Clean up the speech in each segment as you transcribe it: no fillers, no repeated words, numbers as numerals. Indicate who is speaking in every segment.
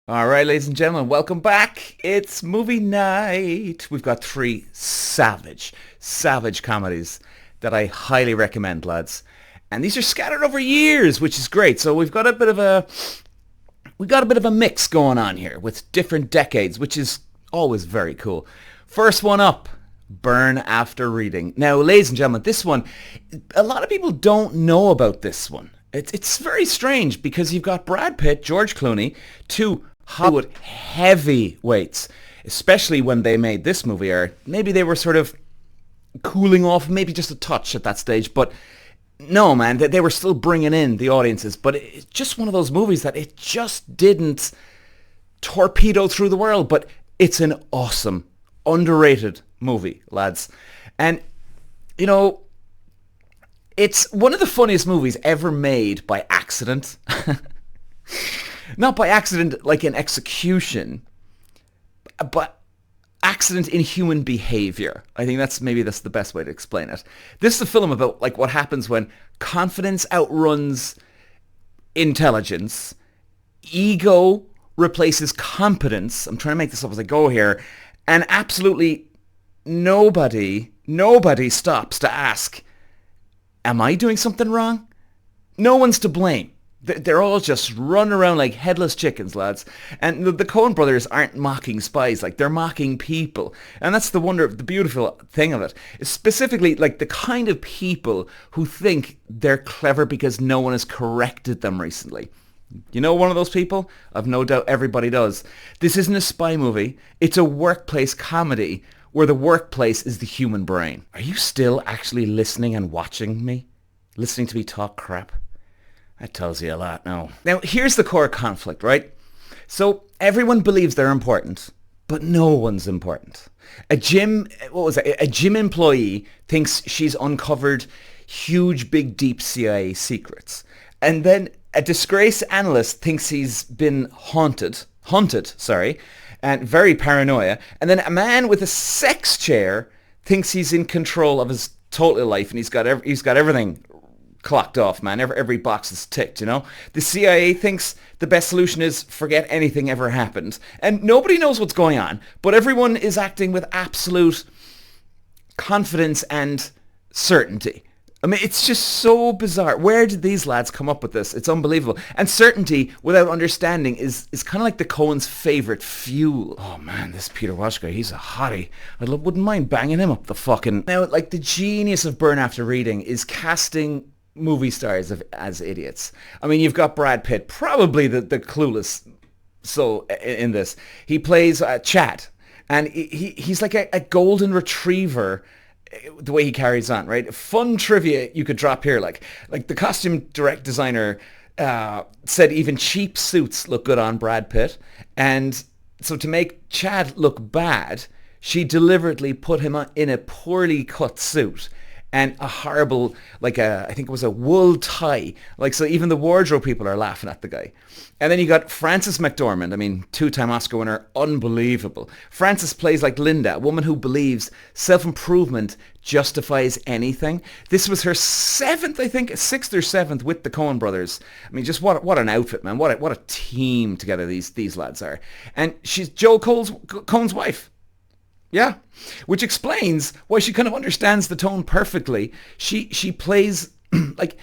Speaker 1: All right, ladies and gentlemen, welcome back. It's movie night. We've got three savage comedies that I highly recommend, lads. And these are scattered over years, which is great. So we've got a bit of a mix going on here with different decades, which is always very cool. First one up, Burn After Reading. Now, ladies and gentlemen, this one, a lot of people don't know about this one. It's very strange because you've got Brad Pitt, George Clooney, two Hollywood heavyweights, especially when they made this movie, or maybe they were sort of cooling off, maybe just a touch at that stage, but no, man, they were still bringing in the audiences, but it's just one of those movies that it just didn't torpedo through the world, but it's an awesome, underrated movie, lads. And, you know, it's one of the funniest movies ever made by accident. Not by accident like in execution, but accident in human behavior. I think that's the best way to explain it. This is a film about like what happens when confidence outruns intelligence, ego replaces competence. I'm trying to make this up as I go here, and absolutely nobody stops to ask, am I doing something wrong? No one's to blame. They're all just running around like headless chickens, lads. And the Coen brothers aren't mocking spies, like they're mocking people. And that's the beautiful thing of it. It's specifically like the kind of people who think they're clever because no one has corrected them recently. You know one of those people? I've no doubt everybody does. This isn't a spy movie. It's a workplace comedy where the workplace is the human brain. Are you still actually listening and watching me? Listening to me talk crap? That tells you a lot, no. Now, here's the core conflict, right? So everyone believes they're important, but no one's important. A gym employee thinks she's uncovered huge, big, deep CIA secrets. And then a disgraced analyst thinks he's been haunted, and very paranoia. And then a man with a sex chair thinks he's in control of his total life, and he's got everything clocked off, man. Every box is ticked, you know. The CIA thinks the best solution is forget anything ever happened. And nobody knows what's going on, but everyone is acting with absolute confidence and certainty. I mean, it's just so bizarre. Where did these lads come up with this? It's unbelievable. And certainty without understanding is kind of like the Coens' favorite fuel. Oh man, this Peter Walsh guy, he's a hottie. Wouldn't mind banging him up the fucking... Now, like, the genius of Burn After Reading is casting movie stars as idiots. I mean, you've got Brad Pitt, probably the clueless soul in this. He plays Chad, and he's like a golden retriever, the way he carries on, right? Fun trivia you could drop here, like the costume direct designer said even cheap suits look good on Brad Pitt, and so to make Chad look bad, she deliberately put him in a poorly cut suit and a horrible, I think it was a wool tie. Like, so even the wardrobe people are laughing at the guy. And then you got Frances McDormand. I mean, two-time Oscar winner, unbelievable. Frances plays like Linda, a woman who believes self-improvement justifies anything. This was her sixth or seventh with the Coen brothers. I mean, just what an outfit, man. What a team together these lads are. And she's Joel Coen's wife. Yeah, which explains why she kind of understands the tone perfectly. She plays like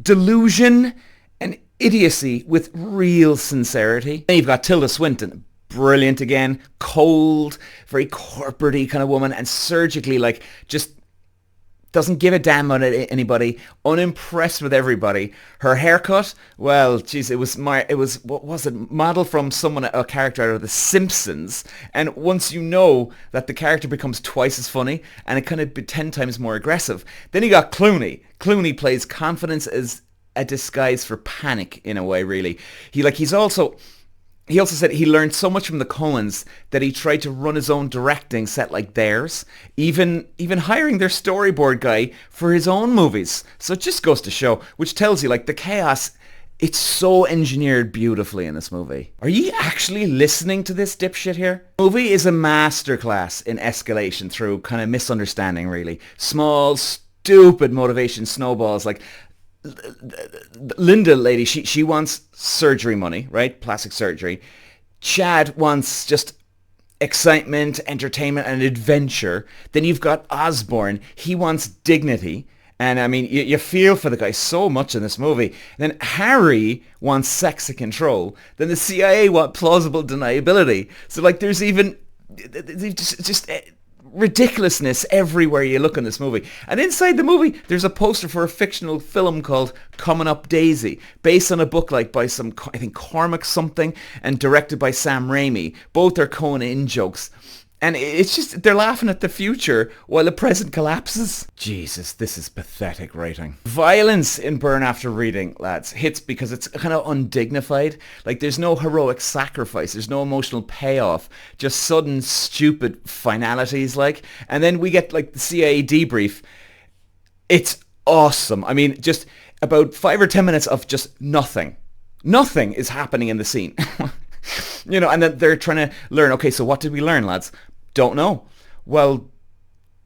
Speaker 1: delusion and idiocy with real sincerity. Then you've got Tilda Swinton, brilliant again, cold, very corporate-y kind of woman, and surgically like just doesn't give a damn on anybody, unimpressed with everybody. Her haircut, well, geez, it was what was it, modeled from a character out of The Simpsons. And once you know that the character becomes twice as funny, and it kind of be 10 times more aggressive. Then you got Clooney. Clooney plays confidence as a disguise for panic in a way, really. He also said he learned so much from the Coens that he tried to run his own directing set like theirs, even hiring their storyboard guy for his own movies. So it just goes to show, which tells you, like, the chaos, it's so engineered beautifully in this movie. Are you actually listening to this dipshit here? The movie is a masterclass in escalation through kind of misunderstanding, really. Small, stupid motivation snowballs, like Linda lady, she wants surgery money, right? Plastic surgery. Chad wants just excitement, entertainment, and adventure. Then you've got Osborne. He wants dignity. And I mean, you feel for the guy so much in this movie. Then Harry wants sex and control. Then the CIA want plausible deniability. So like there's even just ridiculousness everywhere you look in this movie. And inside the movie, there's a poster for a fictional film called Coming Up Daisy, based on a book like by some, I think, Cormac something, and directed by Sam Raimi. Both are Coen in-jokes. And it's just, they're laughing at the future while the present collapses. Jesus, this is pathetic writing. Violence in Burn After Reading, lads, hits because it's kind of undignified. Like, there's no heroic sacrifice. There's no emotional payoff. Just sudden, stupid finalities, like. And then we get, like, the CIA debrief. It's awesome. I mean, just about 5 or 10 minutes of just nothing. Nothing is happening in the scene. You know, and then they're trying to learn, okay, so what did we learn, lads? Don't know. Well,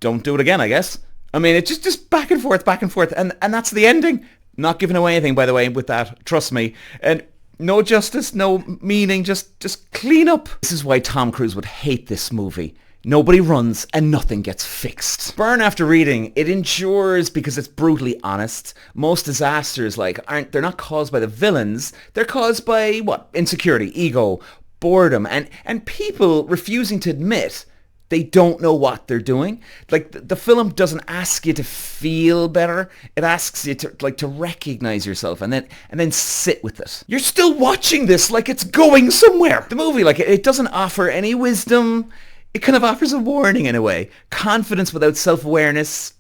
Speaker 1: don't do it again, I guess. I mean, it's just back and forth, and that's the ending. Not giving away anything, by the way, with that, trust me. And no justice, no meaning, just clean up. This is why Tom Cruise would hate this movie. Nobody runs and nothing gets fixed. Burn After Reading, it endures because it's brutally honest. Most disasters, they're not caused by the villains. They're caused by, what? Insecurity, ego, boredom, and people refusing to admit they don't know what they're doing. Like, the film doesn't ask you to feel better. It asks you to recognize yourself and then sit with it. You're still watching this like it's going somewhere. The movie, it doesn't offer any wisdom. It kind of offers a warning in a way. Confidence without self-awareness.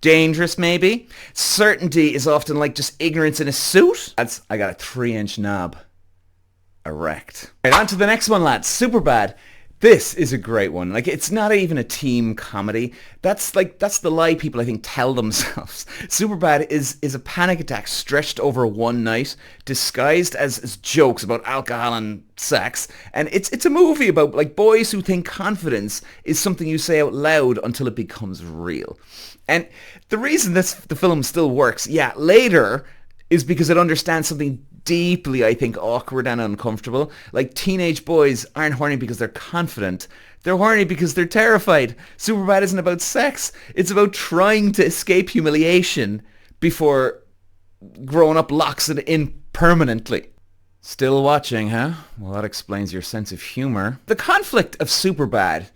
Speaker 1: Dangerous, maybe. Certainty is often like just ignorance in a suit. I got a 3-inch knob. Erect. Right, on to the next one, lads. Superbad. This is a great one. It's not even a team comedy. That's the lie people, I think, tell themselves. Superbad is a panic attack stretched over one night, disguised as jokes about alcohol and sex. And it's a movie about boys who think confidence is something you say out loud until it becomes real. And the reason the film still works, later, is because it understands something deeply, I think, awkward and uncomfortable. Teenage boys aren't horny because they're confident. They're horny because they're terrified. Superbad isn't about sex. It's about trying to escape humiliation before growing up locks it in permanently. Still watching, huh? Well, that explains your sense of humor. The conflict of Superbad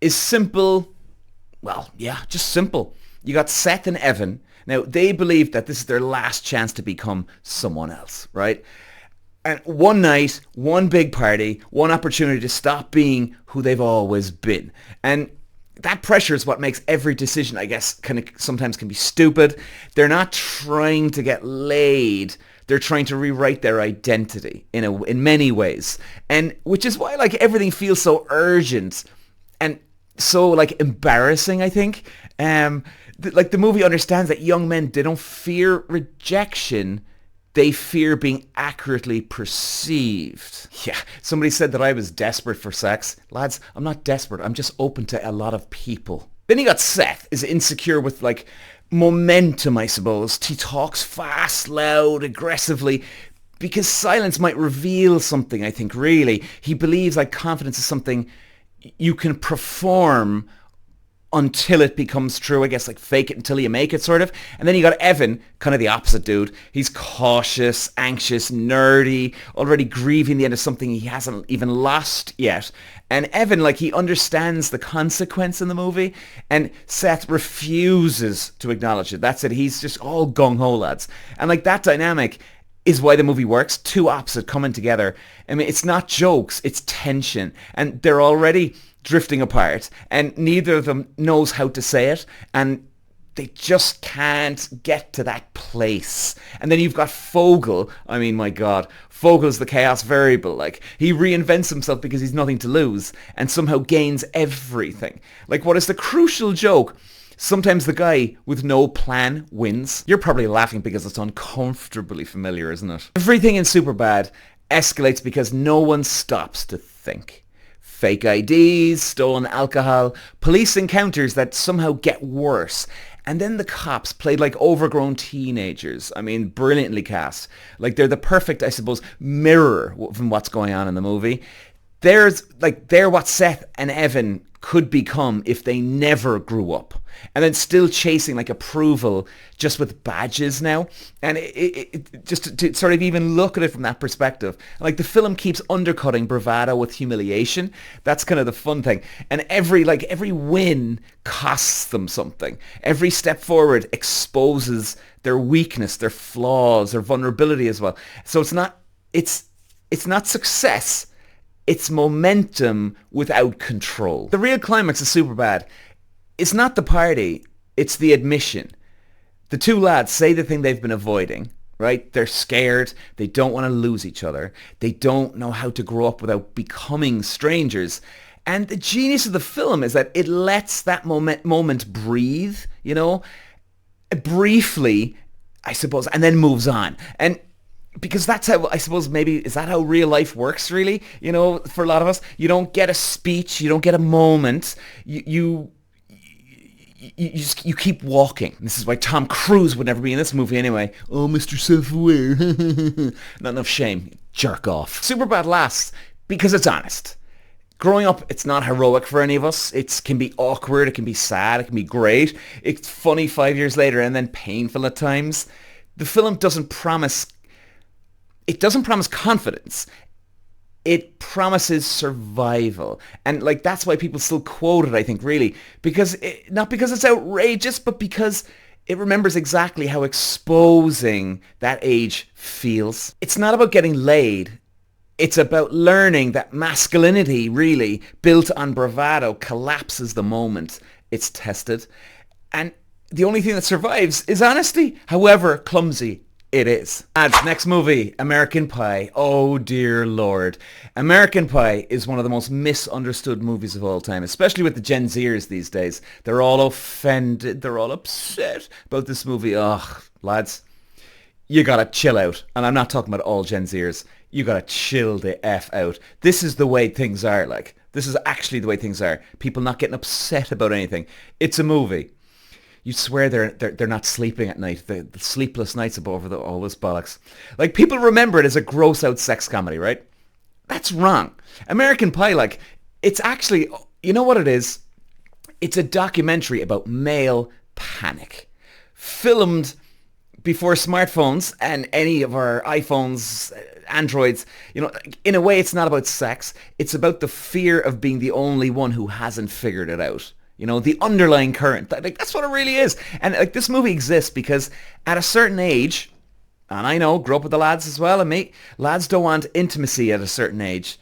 Speaker 1: is simple. Well, yeah, just simple. You got Seth and Evan. Now, they believe that this is their last chance to become someone else, right? And one night, one big party, one opportunity to stop being who they've always been. And that pressure is what makes every decision, I guess, sometimes can be stupid. They're not trying to get laid. They're trying to rewrite their identity in many ways. And which is why everything feels so urgent and so embarrassing, I think. The movie understands that young men, they don't fear rejection. They fear being accurately perceived. Yeah, somebody said that I was desperate for sex. Lads, I'm not desperate. I'm just open to a lot of people. Then you got Seth, is insecure with momentum, I suppose. He talks fast, loud, aggressively, because silence might reveal something, I think, really. He believes confidence is something you can perform until it becomes true, I guess, fake it until you make it, sort of. And then you got Evan, kind of the opposite dude. He's cautious, anxious, nerdy, already grieving the end of something he hasn't even lost yet. And Evan, he understands the consequence in the movie, and Seth refuses to acknowledge it. That's it. He's just all gung-ho, lads. And that dynamic is why the movie works. Two opposites coming together. I mean, it's not jokes, it's tension. And they're already drifting apart, and neither of them knows how to say it, and they just can't get to that place. And then you've got Fogel. I mean, my God, Fogel's the chaos variable. He reinvents himself because he's nothing to lose and somehow gains everything. What is the crucial joke? Sometimes the guy with no plan wins. You're probably laughing because it's uncomfortably familiar, isn't it? Everything in Superbad escalates because no one stops to think. Fake IDs, stolen alcohol, police encounters that somehow get worse. And then the cops played like overgrown teenagers. I mean, brilliantly cast. Like they're the perfect, I suppose, mirror from what's going on in the movie. They're what Seth and Evan could become if they never grew up. And then still chasing like approval just with badges now. And it just to sort of even look at it from that perspective. Like the film keeps undercutting bravado with humiliation. That's kind of the fun thing. And every win costs them something. Every step forward exposes their weakness, their flaws, their vulnerability as well. So it's not success. It's momentum without control. The real climax of Superbad is not the party, it's the admission. The two lads say the thing they've been avoiding, right? They're scared, they don't want to lose each other, they don't know how to grow up without becoming strangers. And the genius of the film is that it lets that moment breathe, you know, briefly, I suppose, and then moves on. And because that's how, I suppose, maybe, is that how real life works, really? You know, for a lot of us, you don't get a speech, you don't get a moment, you keep walking. This is why Tom Cruise would never be in this movie anyway. Oh, Mr. Self-Aware. Not enough shame. Jerk off. Superbad lasts because it's honest. Growing up, it's not heroic for any of us. It can be awkward, it can be sad, it can be great. It's funny 5 years later and then painful at times. The film doesn't promise confidence. It promises survival. And like that's why people still quote it, I think, really. Not because it's outrageous, but because it remembers exactly how exposing that age feels. It's not about getting laid. It's about learning that masculinity, really, built on bravado, collapses the moment it's tested. And the only thing that survives is honesty, however clumsy it is. Lads, next movie, American Pie. Oh dear Lord. American Pie is one of the most misunderstood movies of all time, especially with the Gen Zers these days. They're all offended, they're all upset about this movie. Ugh, lads, you gotta chill out. And I'm not talking about all Gen Zers. You gotta chill the F out. This is the way things are, like. This is actually the way things are. People not getting upset about anything. It's a movie. You swear they're not sleeping at night. The sleepless nights above all this bollocks. Like, people remember it as a gross out sex comedy, right? That's wrong. American Pie, like, it's actually, you know what it is? It's a documentary about male panic. Filmed before smartphones and any of our iPhones, Androids. You know, in a way, it's not about sex. It's about the fear of being the only one who hasn't figured it out. You know, the underlying current. Like, that's what it really is. And like, this movie exists because at a certain age, and I know, grew up with the lads as well, and me, lads don't want intimacy at a certain age.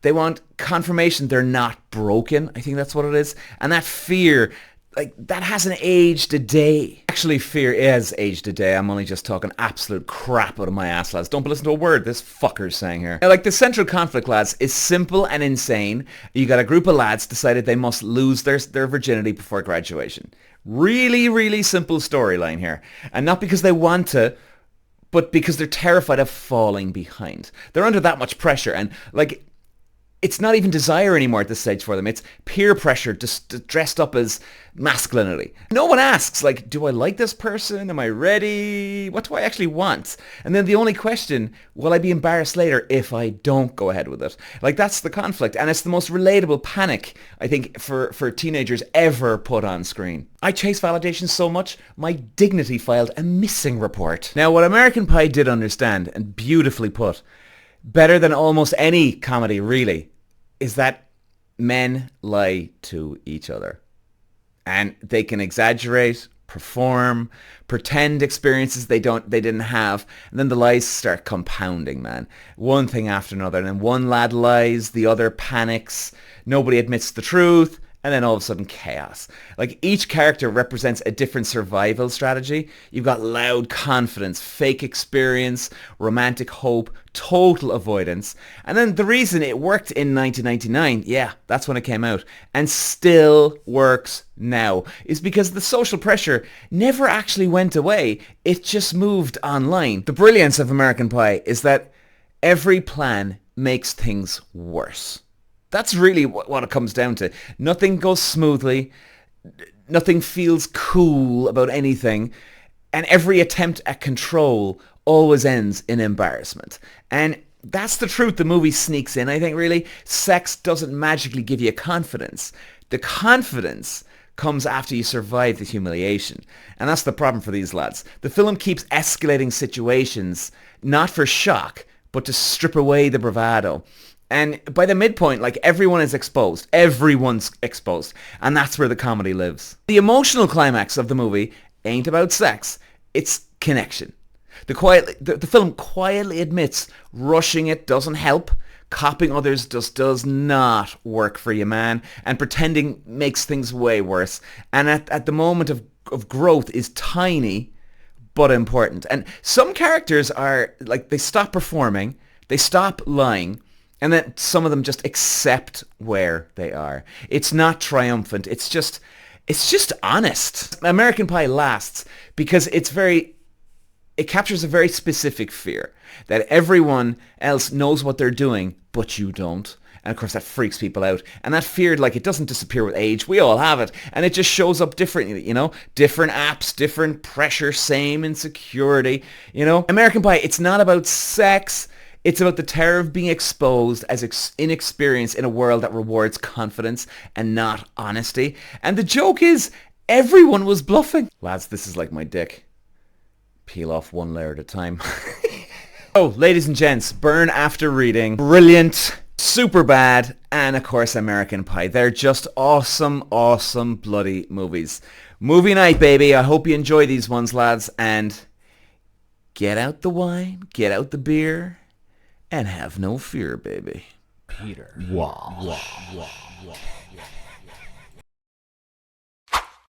Speaker 1: They want confirmation they're not broken. I think that's what it is. And that fear, like, that hasn't aged a day. Actually, fear is aged a day. I'm only just talking absolute crap out of my ass, lads. Don't listen to a word this fucker's saying here. Now, like, the central conflict, lads, is simple and insane. You got a group of lads decided they must lose their virginity before graduation. Really, really simple storyline here. And not because they want to, but because they're terrified of falling behind. They're under that much pressure, and, like, it's not even desire anymore at this stage for them. It's peer pressure just dressed up as masculinity. No one asks, like, do I like this person? Am I ready? What do I actually want? And then the only question, will I be embarrassed later if I don't go ahead with it? Like, that's the conflict. And it's the most relatable panic, I think, for teenagers ever put on screen. I chase validation so much, my dignity filed a missing report. Now, what American Pie did understand, and beautifully put, better than almost any comedy, really, is that men lie to each other. And they can exaggerate, perform, pretend experiences they didn't have, and then the lies start compounding, man. One thing after another, and then one lad lies, the other panics, nobody admits the truth, and then all of a sudden chaos. Like, each character represents a different survival strategy. You've got loud confidence, fake experience, romantic hope, total avoidance. And then the reason it worked in 1999, yeah, that's when it came out, and still works now, is because the social pressure never actually went away. It just moved online. The brilliance of American Pie is that every plan makes things worse. That's really what it comes down to. Nothing goes smoothly. Nothing feels cool about anything. And every attempt at control always ends in embarrassment. And that's the truth the movie sneaks in, I think, really. Sex doesn't magically give you confidence. The confidence comes after you survive the humiliation. And that's the problem for these lads. The film keeps escalating situations, not for shock, but to strip away the bravado. And by the midpoint, like, everyone is exposed. Everyone's exposed. And that's where the comedy lives. The emotional climax of the movie ain't about sex. It's connection. The film quietly admits rushing it doesn't help. Copying others just does not work for you, man. And pretending makes things way worse. And at the moment of growth is tiny, but important. And some characters are, like, they stop performing. They stop lying. And then some of them just accept where they are. It's not triumphant. It's just honest. American Pie lasts because it captures a very specific fear that everyone else knows what they're doing, but you don't. And of course that freaks people out. And that fear, like, it doesn't disappear with age. We all have it. And it just shows up differently, you know? Different apps, different pressure, same insecurity, you know? American Pie, it's not about sex. It's about the terror of being exposed as inexperienced in a world that rewards confidence and not honesty. And the joke is, everyone was bluffing. Lads, this is like my dick. Peel off one layer at a time. Oh, ladies and gents, Burn After Reading. Brilliant. Superbad. And of course, American Pie. They're just awesome, awesome bloody movies. Movie night, baby. I hope you enjoy these ones, lads. And get out the wine, get out the beer. And have no fear, baby.
Speaker 2: Peter.
Speaker 3: Wow.